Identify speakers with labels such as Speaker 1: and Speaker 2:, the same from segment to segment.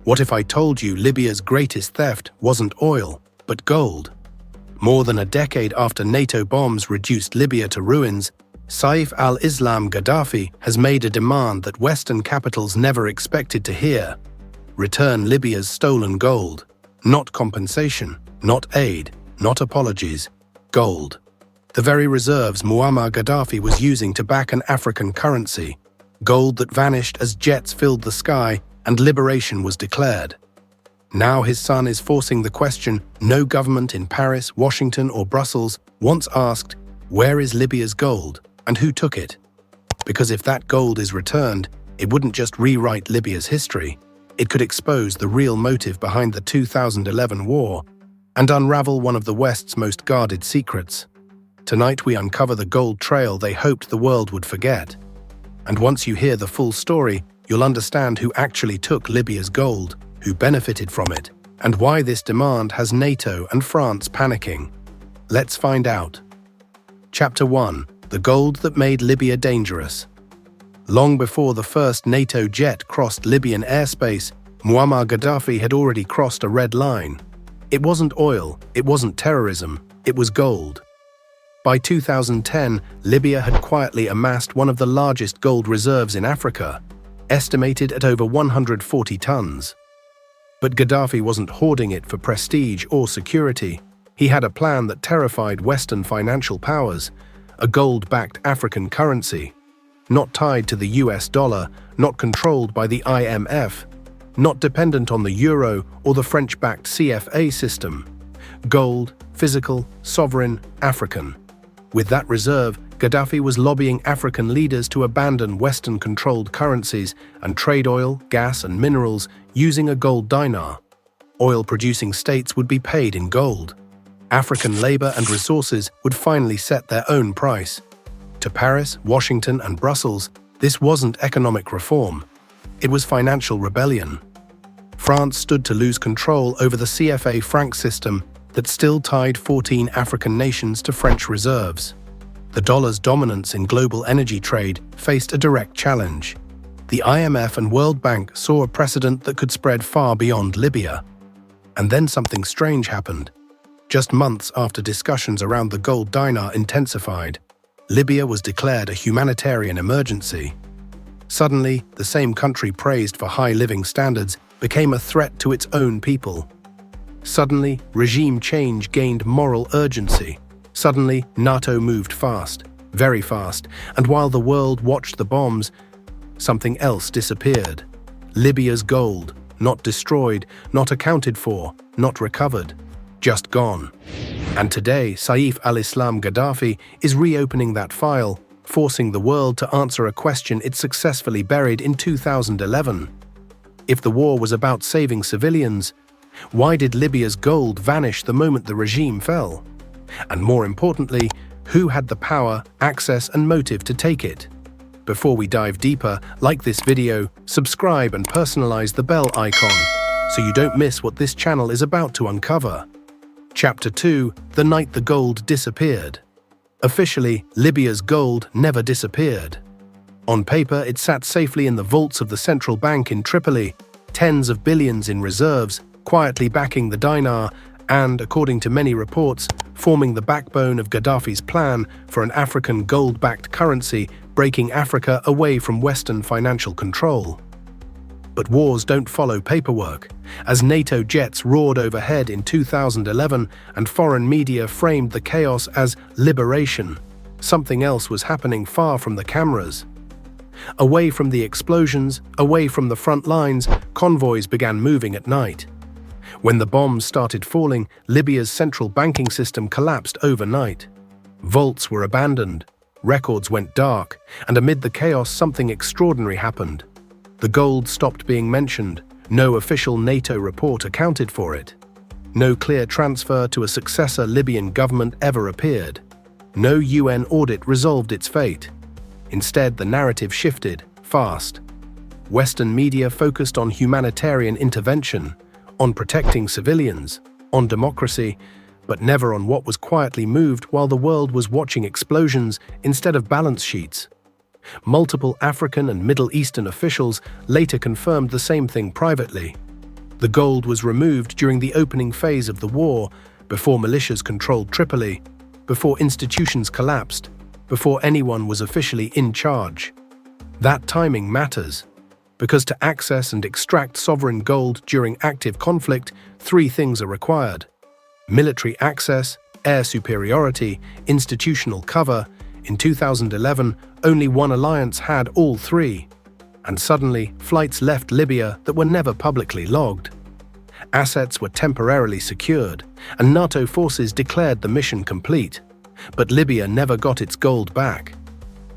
Speaker 1: What if I told you Libya's greatest theft wasn't oil, but gold? More than a decade after NATO bombs reduced Libya to ruins, Saif al-Islam Gaddafi has made a demand that Western capitals never expected to hear. Return Libya's stolen gold. Not compensation, not aid, not apologies. Gold. The very reserves Muammar Gaddafi was using to back an African currency. Gold that vanished as jets filled the sky and liberation was declared. Now his son is forcing the question no government in Paris, Washington, or Brussels once asked, where is Libya's gold and who took it? Because if that gold is returned, it wouldn't just rewrite Libya's history, it could expose the real motive behind the 2011 war and unravel one of the West's most guarded secrets. Tonight we uncover the gold trail they hoped the world would forget. And once you hear the full story, you'll understand who actually took Libya's gold, who benefited from it, and why this demand has NATO and France panicking. Let's find out. Chapter 1. The gold that made Libya dangerous. Long before the first NATO jet crossed Libyan airspace, Muammar Gaddafi had already crossed a red line. It wasn't oil, it wasn't terrorism, it was gold. By 2010, Libya had quietly amassed one of the largest gold reserves in Africa, estimated at over 140 tons. But Gaddafi wasn't hoarding it for prestige or security. He had a plan that terrified Western financial powers, a gold-backed African currency, not tied to the US dollar, not controlled by the IMF, not dependent on the euro or the French-backed CFA system. Gold, physical, sovereign, African. With that reserve, Gaddafi was lobbying African leaders to abandon Western-controlled currencies and trade oil, gas, and minerals using a gold dinar. Oil-producing states would be paid in gold. African labor and resources would finally set their own price. To Paris, Washington, and Brussels, this wasn't economic reform. It was financial rebellion. France stood to lose control over the CFA franc system that still tied 14 African nations to French reserves. The dollar's dominance in global energy trade faced a direct challenge. The IMF and World Bank saw a precedent that could spread far beyond Libya. And then something strange happened. Just months after discussions around the gold dinar intensified, Libya was declared a humanitarian emergency. Suddenly, the same country praised for high living standards became a threat to its own people. Suddenly, regime change gained moral urgency. Suddenly, NATO moved fast, very fast, and while the world watched the bombs, something else disappeared. Libya's gold, not destroyed, not accounted for, not recovered, just gone. And today, Saif al-Islam Gaddafi is reopening that file, forcing the world to answer a question it successfully buried in 2011. If the war was about saving civilians, why did Libya's gold vanish the moment the regime fell? And more importantly, who had the power, access, and motive to take it? Before we dive deeper, like this video, subscribe and personalize the bell icon so you don't miss what this channel is about to uncover. Chapter 2. The night the gold disappeared. Officially, Libya's gold never disappeared. On paper, it sat safely in the vaults of the central bank in Tripoli, tens of billions in reserves, quietly backing the dinar and, according to many reports, forming the backbone of Gaddafi's plan for an African gold-backed currency breaking Africa away from Western financial control. But wars don't follow paperwork. As NATO jets roared overhead in 2011 and foreign media framed the chaos as liberation, something else was happening far from the cameras. Away from the explosions, away from the front lines, convoys began moving at night. When the bombs started falling, Libya's central banking system collapsed overnight. Vaults were abandoned, records went dark, and amid the chaos something extraordinary happened. The gold stopped being mentioned, no official NATO report accounted for it. No clear transfer to a successor Libyan government ever appeared. No UN audit resolved its fate. Instead, the narrative shifted, fast. Western media focused on humanitarian intervention, on protecting civilians, on democracy, but never on what was quietly moved while the world was watching explosions instead of balance sheets. Multiple African and Middle Eastern officials later confirmed the same thing privately. The gold was removed during the opening phase of the war, before militias controlled Tripoli, before institutions collapsed, before anyone was officially in charge. That timing matters, because to access and extract sovereign gold during active conflict, three things are required: military access, air superiority, institutional cover. In 2011, only one alliance had all three, and suddenly flights left Libya that were never publicly logged. Assets were temporarily secured, and NATO forces declared the mission complete, but Libya never got its gold back.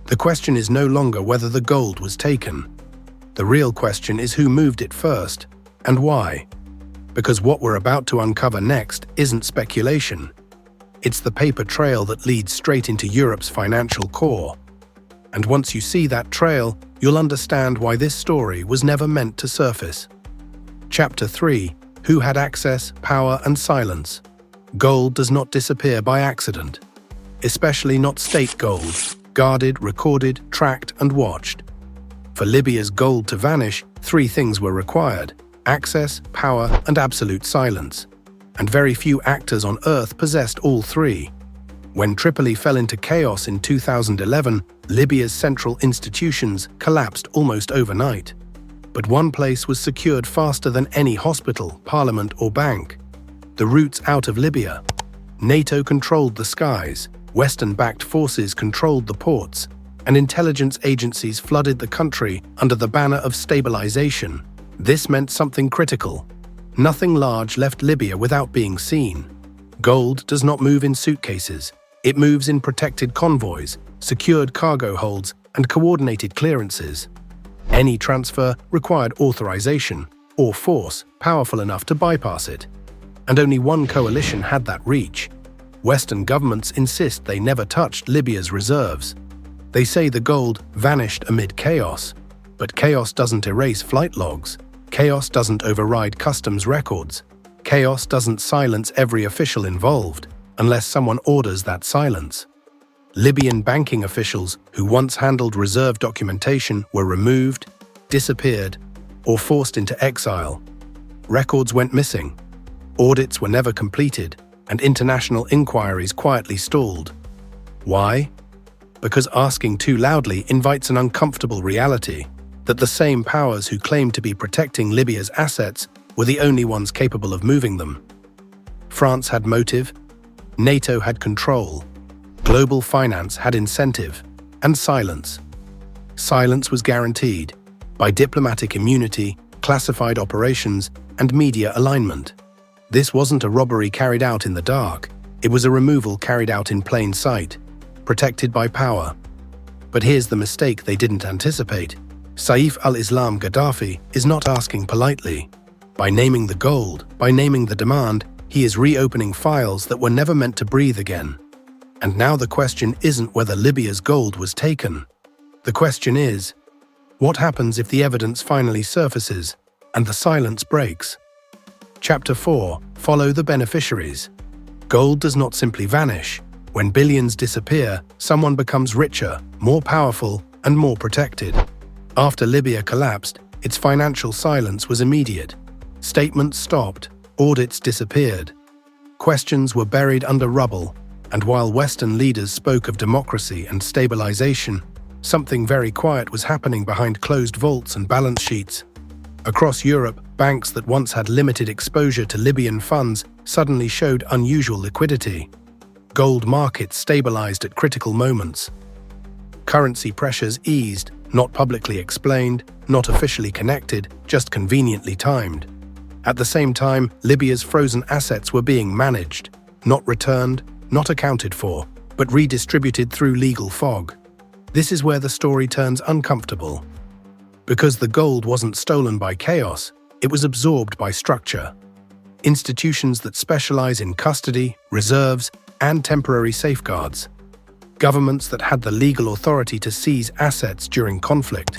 Speaker 1: The question is no longer whether the gold was taken. The real question is who moved it first, and why. Because what we're about to uncover next isn't speculation. It's the paper trail that leads straight into Europe's financial core. And once you see that trail, you'll understand why this story was never meant to surface. Chapter 3: Who had access, power, and silence? Gold does not disappear by accident. Especially not state gold, guarded, recorded, tracked, and watched. For Libya's gold to vanish, three things were required: access, power, and absolute silence. And very few actors on Earth possessed all three. When Tripoli fell into chaos in 2011, Libya's central institutions collapsed almost overnight. But one place was secured faster than any hospital, parliament, or bank: the routes out of Libya. NATO controlled the skies, Western-backed forces controlled the ports, and intelligence agencies flooded the country under the banner of stabilization. This meant something critical. Nothing large left Libya without being seen. Gold does not move in suitcases. It moves in protected convoys, secured cargo holds, and coordinated clearances. Any transfer required authorization or force powerful enough to bypass it. And only one coalition had that reach. Western governments insist they never touched Libya's reserves. They say the gold vanished amid chaos. But chaos doesn't erase flight logs. Chaos doesn't override customs records. Chaos doesn't silence every official involved, unless someone orders that silence. Libyan banking officials who once handled reserve documentation were removed, disappeared, or forced into exile. Records went missing. Audits were never completed, and international inquiries quietly stalled. Why? Because asking too loudly invites an uncomfortable reality that the same powers who claimed to be protecting Libya's assets were the only ones capable of moving them. France had motive, NATO had control, global finance had incentive, and silence. Silence was guaranteed by diplomatic immunity, classified operations, and media alignment. This wasn't a robbery carried out in the dark. It was a removal carried out in plain sight, protected by power. But here's the mistake they didn't anticipate. Saif al-Islam Gaddafi is not asking politely. By naming the gold, by naming the demand, he is reopening files that were never meant to breathe again. And now the question isn't whether Libya's gold was taken. The question is, what happens if the evidence finally surfaces and the silence breaks? Chapter 4: Follow the beneficiaries. Gold does not simply vanish. When billions disappear, someone becomes richer, more powerful, and more protected. After Libya collapsed, its financial silence was immediate. Statements stopped, audits disappeared. Questions were buried under rubble, and while Western leaders spoke of democracy and stabilization, something very quiet was happening behind closed vaults and balance sheets. Across Europe, banks that once had limited exposure to Libyan funds suddenly showed unusual liquidity. Gold markets stabilized at critical moments. Currency pressures eased, not publicly explained, not officially connected, just conveniently timed. At the same time, Libya's frozen assets were being managed, not returned, not accounted for, but redistributed through legal fog. This is where the story turns uncomfortable. Because the gold wasn't stolen by chaos, it was absorbed by structure. Institutions that specialize in custody, reserves, and temporary safeguards. Governments that had the legal authority to seize assets during conflict.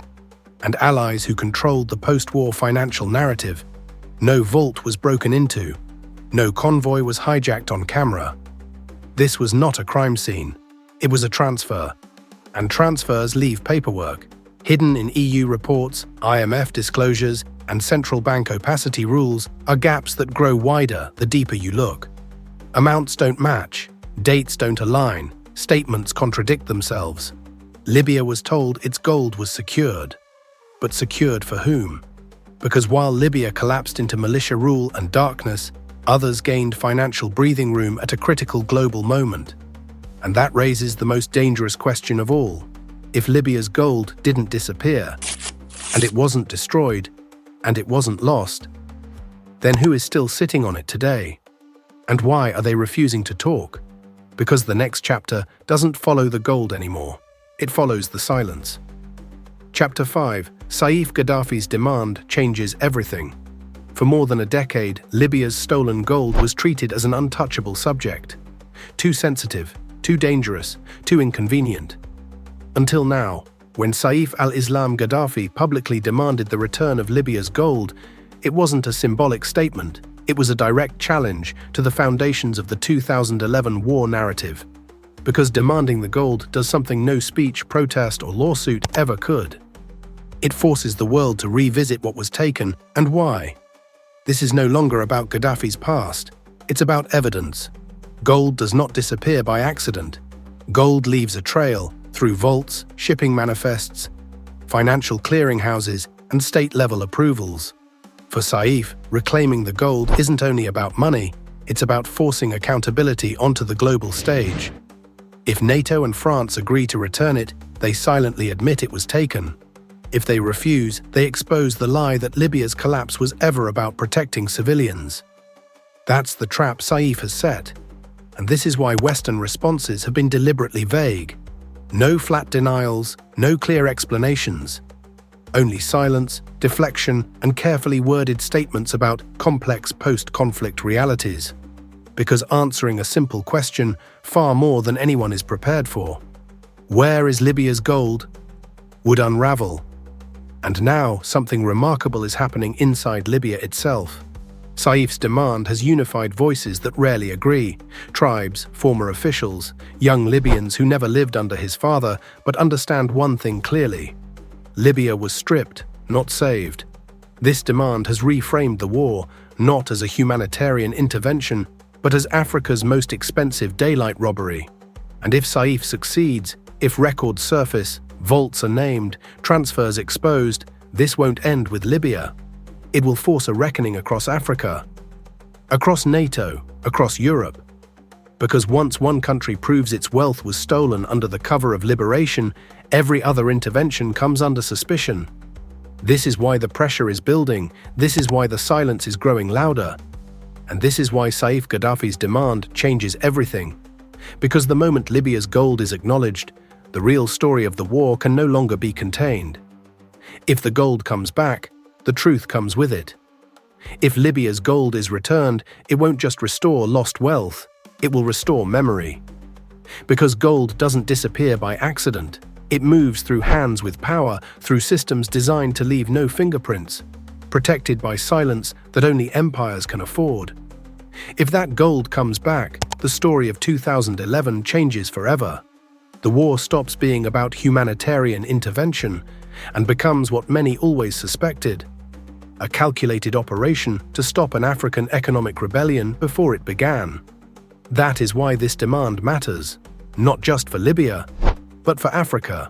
Speaker 1: And allies who controlled the post-war financial narrative. No vault was broken into. No convoy was hijacked on camera. This was not a crime scene. It was a transfer. And transfers leave paperwork. Hidden in EU reports, IMF disclosures, and central bank opacity rules are gaps that grow wider the deeper you look. Amounts don't match, dates don't align, statements contradict themselves. Libya was told its gold was secured. But secured for whom? Because while Libya collapsed into militia rule and darkness, others gained financial breathing room at a critical global moment. And that raises the most dangerous question of all. If Libya's gold didn't disappear, and it wasn't destroyed, and it wasn't lost, then who is still sitting on it today? And why are they refusing to talk? Because the next chapter doesn't follow the gold anymore. It follows the silence. Chapter 5. Saif Gaddafi's demand changes everything. For more than a decade, Libya's stolen gold was treated as an untouchable subject. Too sensitive, too dangerous, too inconvenient. Until now, when Saif al-Islam Gaddafi publicly demanded the return of Libya's gold, it wasn't a symbolic statement, it was a direct challenge to the foundations of the 2011 war narrative. Because demanding the gold does something no speech, protest, or lawsuit ever could. It forces the world to revisit what was taken and why. This is no longer about Gaddafi's past, it's about evidence. Gold does not disappear by accident. Gold leaves a trail through vaults, shipping manifests, financial clearinghouses, and state-level approvals. For Saif, reclaiming the gold isn't only about money, it's about forcing accountability onto the global stage. If NATO and France agree to return it, they silently admit it was taken. If they refuse, they expose the lie that Libya's collapse was ever about protecting civilians. That's the trap Saif has set. And this is why Western responses have been deliberately vague. No flat denials, no clear explanations. Only silence, deflection, and carefully worded statements about complex post-conflict realities. Because answering a simple question far more than anyone is prepared for. Where is Libya's gold? Would unravel. And now something remarkable is happening inside Libya itself. Saif's demand has unified voices that rarely agree. Tribes, former officials, young Libyans who never lived under his father but understand one thing clearly. Libya was stripped, not saved. This demand has reframed the war, not as a humanitarian intervention, but as Africa's most expensive daylight robbery. And if Saif succeeds, if records surface, vaults are named, transfers exposed, this won't end with Libya. It will force a reckoning across Africa, across NATO, across Europe. Because once one country proves its wealth was stolen under the cover of liberation, every other intervention comes under suspicion. This is why the pressure is building, this is why the silence is growing louder. And this is why Saif Gaddafi's demand changes everything. Because the moment Libya's gold is acknowledged, the real story of the war can no longer be contained. If the gold comes back, the truth comes with it. If Libya's gold is returned, it won't just restore lost wealth, it will restore memory. Because gold doesn't disappear by accident, it moves through hands with power, through systems designed to leave no fingerprints, protected by silence that only empires can afford. If that gold comes back, the story of 2011 changes forever. The war stops being about humanitarian intervention and becomes what many always suspected: a calculated operation to stop an African economic rebellion before it began. That is why this demand matters, not just for Libya, but for Africa.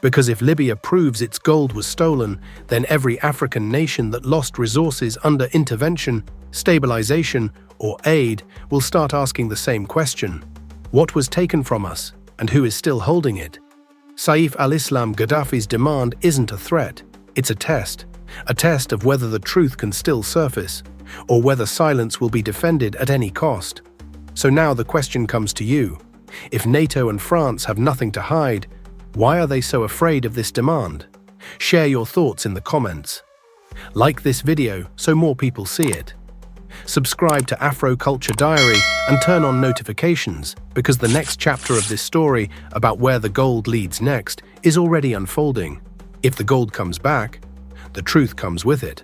Speaker 1: Because if Libya proves its gold was stolen, then every African nation that lost resources under intervention, stabilization, or aid will start asking the same question: what was taken from us, and who is still holding it? Saif al-Islam Gaddafi's demand isn't a threat, it's a test of whether the truth can still surface, or whether silence will be defended at any cost. So now the question comes to you. If NATO and France have nothing to hide, why are they so afraid of this demand? Share your thoughts in the comments. Like this video so more people see it. Subscribe to Afro Culture Diary and turn on notifications, because the next chapter of this story about where the gold leads next is already unfolding. If the gold comes back, the truth comes with it.